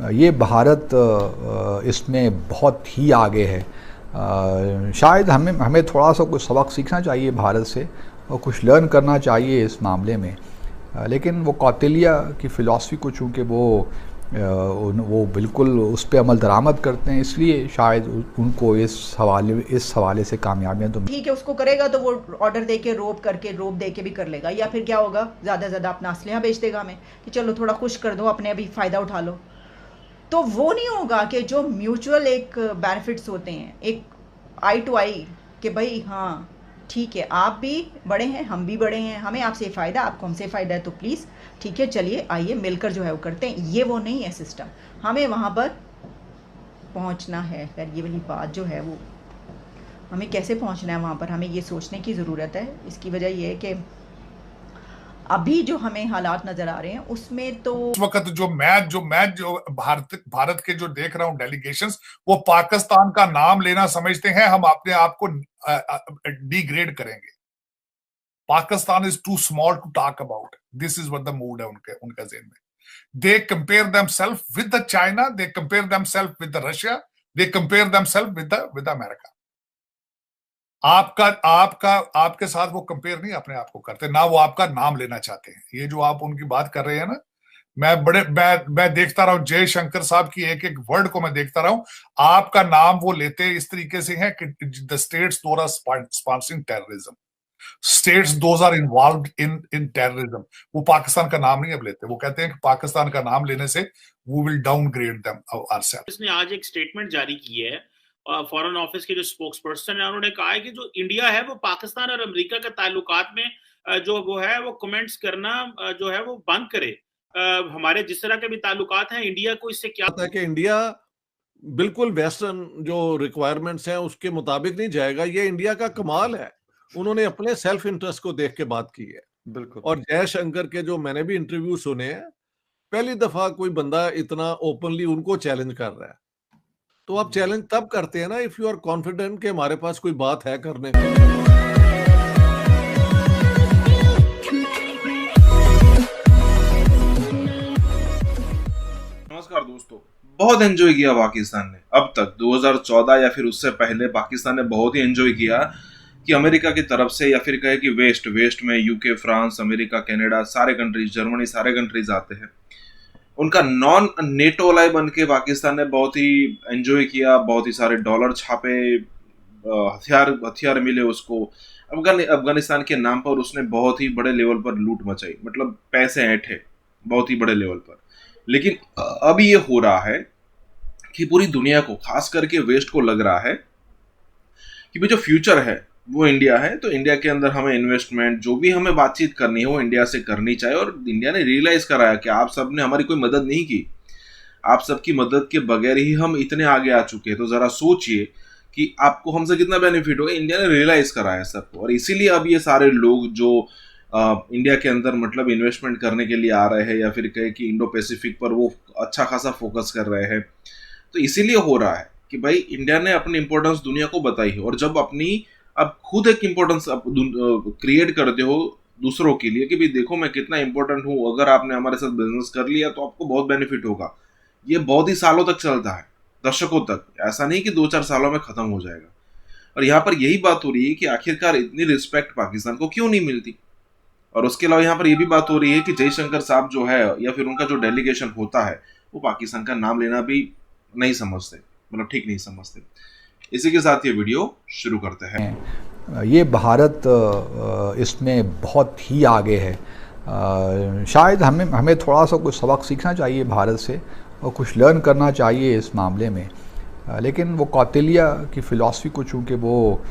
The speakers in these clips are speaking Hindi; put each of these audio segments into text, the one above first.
ये भारत इसमें बहुत ही आगे है। शायद हमें थोड़ा सा कुछ सबक सीखना चाहिए भारत से और कुछ लर्न करना चाहिए इस मामले में। लेकिन वो कौटिल्य की फ़िलॉसफी को चूँकि वो बिल्कुल उस पे अमल दरामद करते हैं, इसलिए शायद उनको इस हवाले से कामयाबियाँ तो ठीक है, उसको करेगा तो वो ऑर्डर दे के रोप दे के भी कर लेगा, या फिर क्या होगा, ज़्यादा से ज़्यादा अपना असलहा बेच देगा हमें कि चलो थोड़ा खुश कर दो, अपने अभी फ़ायदा उठा लो। तो वो नहीं होगा कि जो म्यूचुअल एक बेनिफिट्स होते हैं, एक आई टू आई, कि भाई हाँ ठीक है, आप भी बड़े हैं, हम भी बड़े हैं, हमें आपसे फ़ायदा, आपको हमसे फ़ायदा है, तो प्लीज़ ठीक है, चलिए आइए मिलकर जो है वो करते हैं। ये वो नहीं है सिस्टम। हमें वहाँ पर पहुँचना है। खैर ये वाली बात जो है वो, हमें कैसे पहुँचना है वहाँ पर, हमें ये सोचने की ज़रूरत है। इसकी वजह ये है कि अभी जो हमें हालात नजर आ रहे हैं उसमें तो इस वक्त जो भारत के जो देख रहा हूं डेलीगेशंस, वो पाकिस्तान का नाम लेना समझते हैं हम अपने आप को डिग्रेड करेंगे। Pakistan is too small to talk about. This is what the mood है उनका ज़हन में। They compare themselves with the China, they compare themselves with the Russia, they compare themselves with America. आपके साथ वो कंपेयर नहीं अपने आप को करते, ना वो आपका नाम लेना चाहते हैं। ये जो आप उनकी बात कर रहे हैं ना, मैं देखता रहा हूं जयशंकर साहब की एक एक वर्ड को मैं देखता रहा हूं। आपका नाम वो लेते इस तरीके से है कि the states those are sponsoring terrorism, states those are involved in terrorism. वो पाकिस्तान का नाम नहीं अब लेते। वो कहते हैं कि पाकिस्तान का नाम लेने से we will downgrade them ourselves. इसने आज एक स्टेटमेंट जारी की है, फॉरेन ऑफिस के जो स्पोक्स पर्सन है उन्होंने कहा है कि जो इंडिया है वो पाकिस्तान और अमेरिका के ताल्लुकात में जो वो है वो कमेंट्स करना जो है वो बंद करे। हमारे जिस तरह के भी ताल्लुकात हैं, इंडिया को इससे क्या है कि इंडिया बिल्कुल वेस्टर्न जो रिक्वायरमेंट्स हैं उसके मुताबिक नहीं जाएगा। ये इंडिया का कमाल है, उन्होंने अपने सेल्फ इंटरेस्ट को देख के बात की है। बिल्कुल। और जयशंकर के जो मैंने भी इंटरव्यू सुने हैं, पहली दफा कोई बंदा इतना ओपनली उनको चैलेंज कर रहा है। तो आप चैलेंज तब करते हैं ना इफ यू आर कॉन्फिडेंट कि हमारे पास कोई बात है करने को। नमस्कार दोस्तों, बहुत एंजॉय किया पाकिस्तान ने अब तक। 2014 या फिर उससे पहले पाकिस्तान ने बहुत ही एंजॉय किया कि अमेरिका की तरफ से, या फिर कहे कि वेस्ट में यूके, फ्रांस, अमेरिका, कनाडा, सारे कंट्रीज, जर्मनी, सारे कंट्रीज आते हैं। उनका नॉन नेटो अलाई बन के पाकिस्तान ने बहुत ही एंजॉय किया, बहुत ही सारे डॉलर छापे, हथियार मिले उसको। अफगानिस्तान के नाम पर उसने बहुत ही बड़े लेवल पर लूट मचाई, मतलब पैसे ऐंठे बहुत ही बड़े लेवल पर। लेकिन अब ये हो रहा है कि पूरी दुनिया को, खास करके वेस्ट को लग रहा है कि भाई जो फ्यूचर है वो इंडिया है, तो इंडिया के अंदर हमें इन्वेस्टमेंट, जो भी हमें बातचीत करनी है वो इंडिया से करनी चाहिए। और इंडिया ने रियलाइज कराया कि आप सब ने हमारी कोई मदद नहीं की, आप सबकी मदद के बगैर ही हम इतने आगे आ चुके हैं। तो जरा सोचिए कि आपको हमसे कितना बेनिफिट होगा। इंडिया ने रियलाइज कराया सबको, और इसीलिए अब ये सारे लोग जो इंडिया के अंदर मतलब इन्वेस्टमेंट करने के लिए आ रहे हैं, या फिर कहे कि इंडो पैसिफिक पर वो अच्छा खासा फोकस कर रहे हैं, तो इसीलिए हो रहा है कि भाई इंडिया ने अपनी इंपॉर्टेंस दुनिया को बताई है। और जब अब खुद एक इंपॉर्टेंस क्रिएट करते हो दूसरों के लिए कि भाई देखो मैं कितना इंपॉर्टेंट हूँ, अगर आपने हमारे साथ बिजनेस कर लिया तो आपको बहुत बेनिफिट होगा। ये बहुत ही सालों तक चलता है, दशकों तक। ऐसा नहीं कि 2-4 सालों में खत्म हो जाएगा। और यहाँ पर यही बात हो रही है कि आखिरकार इतनी रिस्पेक्ट पाकिस्तान को क्यों नहीं मिलती। और उसके अलावा यहाँ पर यह भी बात हो रही है कि जयशंकर साहब जो है, या फिर उनका जो डेलीगेशन होता है, वो पाकिस्तान का नाम लेना भी नहीं समझते, मतलब ठीक नहीं समझते। इसी के साथ ये वीडियो शुरू करते हैं। ये भारत इसमें बहुत ही आगे है। शायद हमें थोड़ा सा कुछ सबक सीखना चाहिए भारत से और कुछ लर्न करना चाहिए इस मामले में। लेकिन वो कौटिल्य की फ़िलॉसफी को चूँकि वो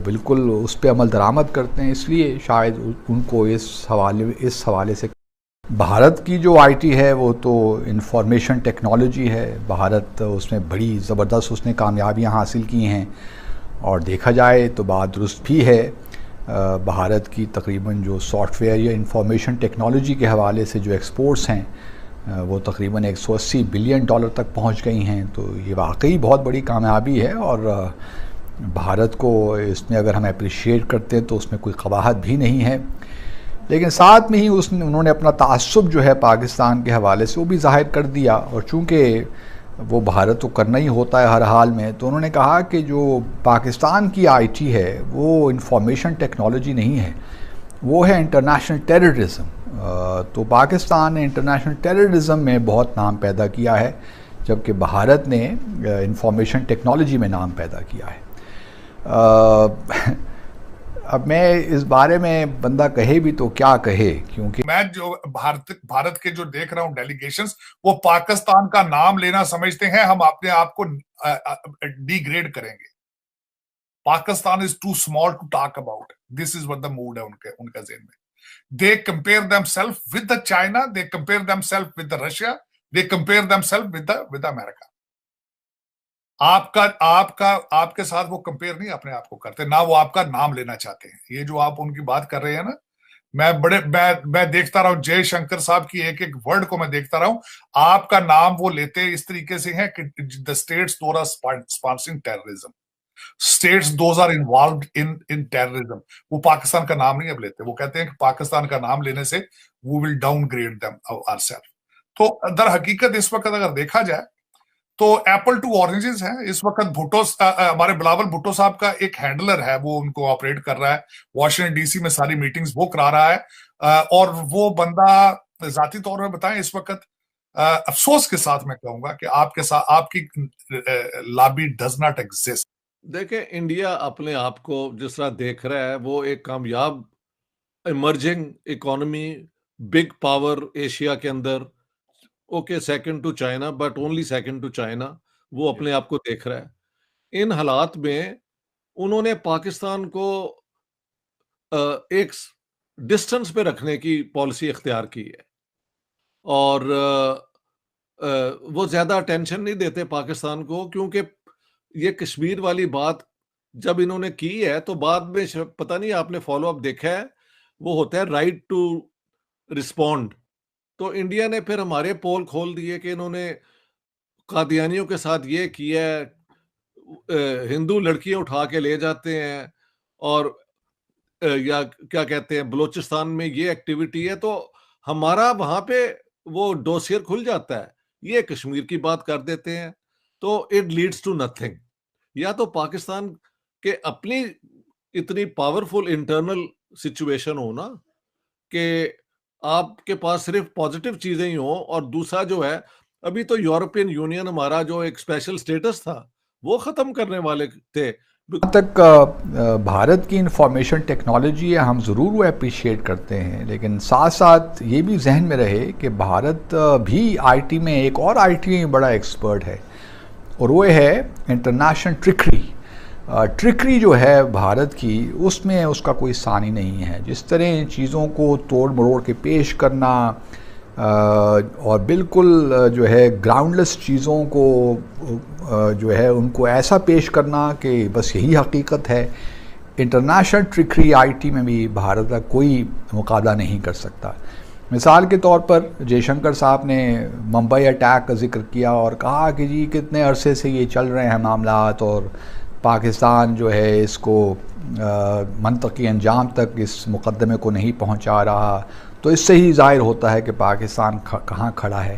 बिल्कुल उस पे अमल दरामद करते हैं, इसलिए शायद उनको इस हवाले से भारत की जो आईटी है वो तो इंफॉर्मेशन टेक्नोलॉजी है। भारत उसमें बड़ी ज़बरदस्त उसने कामयाबियां हासिल की हैं, और देखा जाए तो बात दुरुस्त भी है। भारत की तकरीबन जो सॉफ्टवेयर या इंफॉर्मेशन टेक्नोलॉजी के हवाले से जो एक्सपोर्ट्स हैं वो तकरीबन 180 बिलियन डॉलर तक पहुंच गई हैं। तो ये वाकई बहुत बड़ी कामयाबी है, और भारत को इसमें अगर हम अप्रिशिएट करते हैं तो उसमें कोई कबाहत भी नहीं है। लेकिन साथ में ही उन्होंने अपना तासुब जो है पाकिस्तान के हवाले से वो भी ज़ाहिर कर दिया, और चूँकि वो भारत तो करना ही होता है हर हाल में, तो उन्होंने कहा कि जो पाकिस्तान की आईटी है वो इंफॉर्मेशन टेक्नोलॉजी नहीं है, वो है इंटरनेशनल टेररिज्म। तो पाकिस्तान ने इंटरनेशनल टेररिज्म में बहुत नाम पैदा किया है, जबकि भारत ने इंफॉर्मेशन टेक्नोलॉजी में नाम पैदा किया है। अब मैं इस बारे में बंदा कहे भी तो क्या कहे, क्योंकि मैं जो भारत के जो देख रहा हूं डेलीगेशंस, वो पाकिस्तान का नाम लेना समझते हैं हम अपने आप को डिग्रेड करेंगे। Pakistan is too small to talk about, this is what the mood है उनका ज़हन में। They compare themselves with the China, they compare themselves with the Russia, they compare themselves with America. आपके साथ वो कंपेयर नहीं अपने आप को करते, ना वो आपका नाम लेना चाहते हैं। ये जो आप उनकी बात कर रहे हैं ना, मैं देखता रहा हूं, जयशंकर साहब की एक एक वर्ड को मैं देखता रहा हूं। आपका नाम वो लेते इस तरीके से है कि the states those are sponsoring terrorism, states those are involved in terrorism. वो पाकिस्तान का नाम नहीं अब लेते, वो कहते हैं कि पाकिस्तान का नाम लेने से we will downgrade them ourself. तो दर हकीकत इस वक्त अगर देखा जाए तो एप्पल टू ऑरेंजेस है इस वक्त। भुट्टो, हमारे बिलावल भुट्टो साहब का एक हैंडलर है, वो उनको ऑपरेट कर रहा है, वॉशिंगटन डीसी में सारी मीटिंग्स वो करा रहा है। और वो बंदा जाती तौर पर बताएं इस वक्त अफसोस के साथ मैं कहूंगा कि आपके साथ आपकी लॉबी डज नॉट एग्जिस्ट। देखें, इंडिया अपने आप को जिस तरह देख रहा है, वो एक कामयाब emerging economy, big power Asia के अंदर, okay second to China, but only second to China, वो अपने आप को देख रहा है। इन हालात में उन्होंने पाकिस्तान को एक डिस्टेंस पे रखने की पॉलिसी इख्तियार की है, और वो ज्यादा अटेंशन नहीं देते पाकिस्तान को, क्योंकि ये कश्मीर वाली बात जब इन्होंने की है तो बाद में पता नहीं आपने फॉलो अप देखा है, वो होता है राइट टू रिस्पॉन्ड। तो इंडिया ने फिर हमारे पोल खोल दिए कि इन्होंने कादियानियों के साथ ये किया है, हिंदू लड़कियां उठा के ले जाते हैं, और या क्या कहते हैं बलूचिस्तान में ये एक्टिविटी है, तो हमारा वहां पे वो डोसियर खुल जाता है। ये कश्मीर की बात कर देते हैं, तो इट लीड्स टू नथिंग। या तो पाकिस्तान के अपनी इतनी पावरफुल इंटरनल सिचुएशन हो ना कि आपके पास सिर्फ पॉजिटिव चीजें ही हो, और दूसरा जो है, अभी तो यूरोपियन यूनियन हमारा जो एक स्पेशल स्टेटस था वो खत्म करने वाले थे। जहाँ तक भारत की इंफॉर्मेशन टेक्नोलॉजी है, हम ज़रूर वो अप्रिशिएट करते हैं, लेकिन साथ साथ ये भी जहन में रहे कि भारत भी आईटी में एक और आईटी में बड़ा एक्सपर्ट है, और वो है इंटरनेशनल ट्रिकरी जो है भारत की, उसमें उसका कोई सानी नहीं है। जिस तरह चीज़ों को तोड़ मरोड़ के पेश करना और बिल्कुल जो है ग्राउंडलेस चीज़ों को जो है उनको ऐसा पेश करना कि बस यही हकीकत है, इंटरनेशनल ट्रिकरी आईटी में भी भारत का कोई मुकाबला नहीं कर सकता। मिसाल के तौर पर जयशंकर साहब ने मुंबई अटैक का जिक्र किया और कहा कि जी कितने अरसे से ये चल रहे हैं मामलात, और पाकिस्तान जो है इसको मंतकी अंजाम तक इस मुकदमे को नहीं पहुंचा रहा। तो इससे ही ज़ाहिर होता है कि पाकिस्तान कहाँ खड़ा है,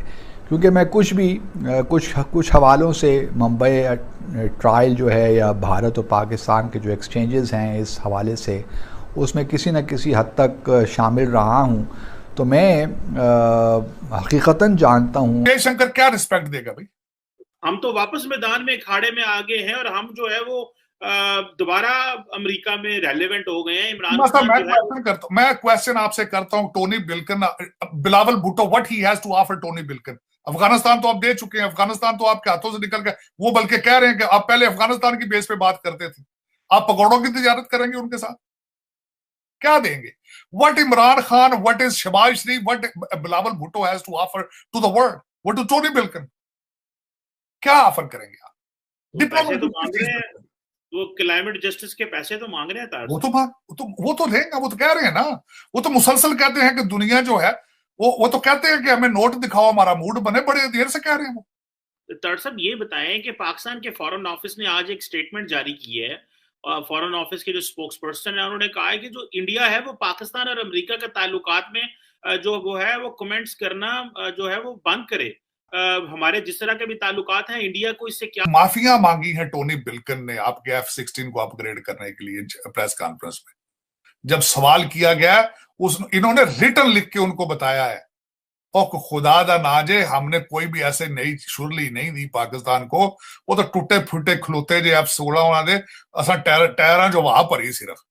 क्योंकि मैं कुछ हवालों से मुंबई ट्रायल जो है या भारत और पाकिस्तान के जो एक्सचेंजेस हैं इस हवाले से, उसमें किसी न किसी हद तक शामिल रहा हूँ। तो मैं हकीकतन जानता हूँ जयशंकर क्या रिस्पेक्ट देगा भाई। हम तो वापस मैदान में अखाड़े में आ गए हैं, और हम जो है वो दोबारा अमेरिका में रेलेवेंट हो गए हैं। इमरान खान मैं क्वेश्चन आपसे करता हूं, Tony Blinken, Bilawal Bhutto, what he has to offer Tony Blinken. Afghanistan तो आप दे चुके हैं, अफगानिस्तान तो आपके हाथों से निकल गया। वो बल्कि कह रहे हैं कि आप पहले अफगानिस्तान की बेस पे बात करते थे, आप पकौड़ों की तिजारत करेंगे उनके साथ, क्या देंगे? What Imran Khan, what is Shahbaz Sharif, what Bilawal Bhutto has to offer to the world, what to Tony Blinken, क्या ऑफर करेंगे आप? वो क्लाइमेट जस्टिस के पैसे तो मांग रहे हैं, वो तो देंगे, वो तो कह रहे हैं ना, वो तो मुसलसल कहते हैं कि दुनिया जो है वो तो कहते हैं कि हमें नोट दिखाओ हमारा मूड बने, बड़े देर से कह रहे हैं वो। तर साहब ये बताएं कि पाकिस्तान के फॉरेन ऑफिस ने आज एक स्टेटमेंट जारी की है, फॉरेन ऑफिस के जो स्पोक्स पर्सन है उन्होंने कहा है कि जो इंडिया है वो पाकिस्तान और अमेरिका के ताल्लुकात में जो वो है वो कमेंट्स करना जो है वो बंद करे। हमारे जिस तरह के भी ताल्लुकात हैं इंडिया को इससे क्या माफिया मांगी है टोनी बिल्किन ने आपके F-16 को अपग्रेड करने के लिए प्रेस कॉन्फ्रेंस में। जब सवाल किया गया इन्होंने रिटर्न लिख के उनको बताया है और खुदा दा नाजे हमने कोई भी ऐसे नई शुरली नहीं दी पाकिस्तान को। वो तो टूटे फूटे खलोते जे F-16 उन्होंने असा टायरा जो वहां पर ही सिर्फ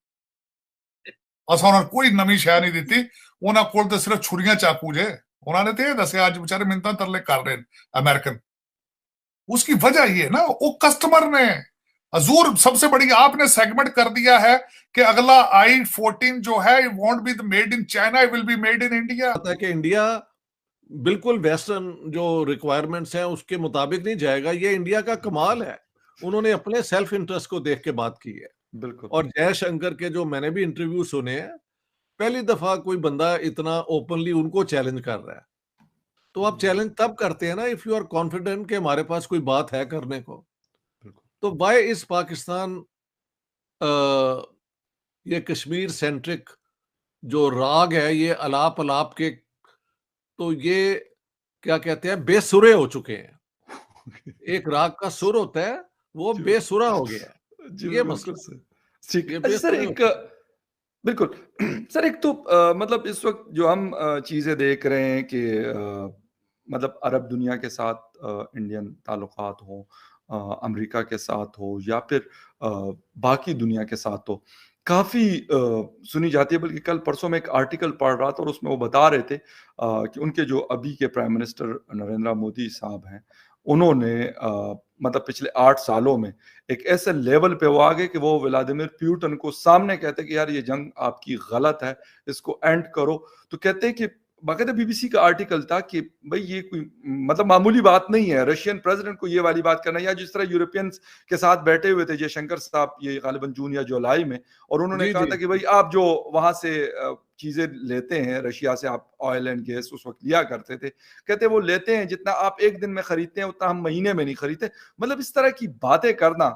असा उन्होंने कोई नवी शह नहीं दी। उन्होंने कोल तो सिर्फ छुरियां चाकू जे उन्होंने तो दसिया अज बेचारे मिन्नतां तरले कर रहे अमेरिकन। उसकी वजह ये ना वो कस्टमर ने हजूर सबसे बड़ी आपने सेगमेंट कर दिया है कि अगला I-14 जो है won't be made in China, will be made in India. पता है कि इंडिया बिल्कुल वेस्टर्न जो रिक्वायरमेंट्स हैं उसके मुताबिक नहीं जाएगा। ये इंडिया का कमाल है, उन्होंने अपने सेल्फ इंटरेस्ट को देख के बात की है। बिल्कुल। और जयशंकर के जो मैंने भी इंटरव्यू सुने हैं, पहली दफा कोई बंदा इतना ओपनली उनको चैलेंज कर रहा है। तो आप चैलेंज तब करते हैं ना इफ यू आर कॉन्फिडेंट कि हमारे पास कोई बात है करने को। तो वाई इस पाकिस्तान ये कश्मीर सेंट्रिक जो राग है ये अलाप अलाप के, तो ये क्या कहते हैं बेसुरे हो चुके हैं। एक राग का सुर होता है वो बेसुरा हो गया है। जी ये बिल्कुल मसला सर। ठीक ये है। अच्छा सर, बेसुरे एक बिल्कुल सर, एक तो मतलब इस वक्त जो हम चीजें देख रहे हैं कि मतलब अरब दुनिया के साथ इंडियन ताल्लुकात हो, अमेरिका के साथ हो या फिर बाकी दुनिया के साथ हो, काफ़ी सुनी जाती है। बल्कि कल परसों में एक आर्टिकल पढ़ रहा था और उसमें वो बता रहे थे कि उनके जो अभी के प्राइम मिनिस्टर नरेंद्र मोदी साहब हैं, उन्होंने मतलब पिछले 8 सालों में एक ऐसे लेवल पे वो आ गए कि वो व्लादिमीर पुतिन को सामने कहते हैं कि यार ये जंग आपकी गलत है, इसको एंड करो। तो कहते हैं कि बाकायदा बीबीसी का आर्टिकल था कि भाई ये कोई मतलब मामूली बात नहीं है रशियन प्रेसिडेंट को ये वाली बात करना, या जिस तरह यूरोपियंस के साथ बैठे हुए थे जयशंकर साहब ये गालिबन जून या जुलाई में, और उन्होंने जी, कहा जी। था कि भाई आप जो वहां से चीजें लेते हैं रशिया से, आप ऑयल एंड गैस उस वक्त लिया करते थे, कहते वो लेते हैं जितना आप एक दिन में खरीदते हैं उतना हम महीने में नहीं खरीदते। मतलब इस तरह की बातें करना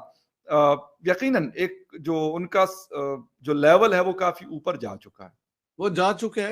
यकीनन एक जो उनका जो लेवल है वो काफी ऊपर जा चुका है। वो जा चुके हैं।